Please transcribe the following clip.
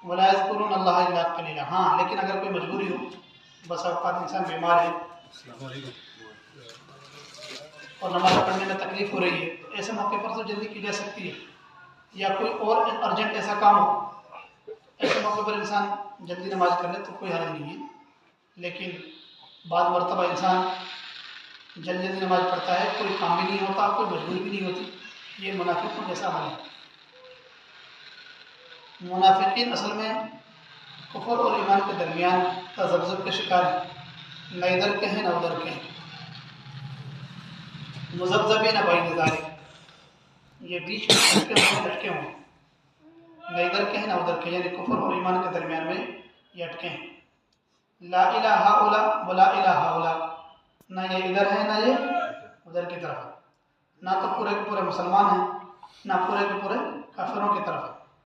वला यज़्कुरून अल्लाह इल्ला क़लीला। हाँ, लेकिन अगर कोई मजबूरी हो, बस औक़ात इंसान बीमार है और नमाज़ पढ़ने में तकलीफ़ हो रही है, ऐसे मौके पर तो जल्दी की जा सकती है, या कोई और अर्जेंट ऐसा काम हो, ऐसे मौके पर इंसान जल्दी नमाज कर ले तो कोई हर्ज नहीं है। लेकिन बाद मरतबा इंसान जल्दी जल्दी नमाज पढ़ता है, कोई काम भी नहीं होता, कोई मजबूरी भी नहीं होती, ये मुनाफिकों जैसा अमल है। मुनाफिकीन असल में कुफ्र और ईमान के दरमियान तज़ब्ज़ुब के शिकार हैं, न इधर के हैं न उधर के हैं, मुज़ब्ज़बीन बैन ज़ालिक, ये बीच में लटके हुए, न इधर के हैं न उधर के, यानी कुफ्र और ईमान के दरमियान में ये अटके हैं। ला इलाहा उला वला इलाहा उला, ना ये इधर है ना ये उधर की तरफ, ना तो पूरे के पूरे मुसलमान हैं ना पूरे के पूरे काफिरों की तरफ।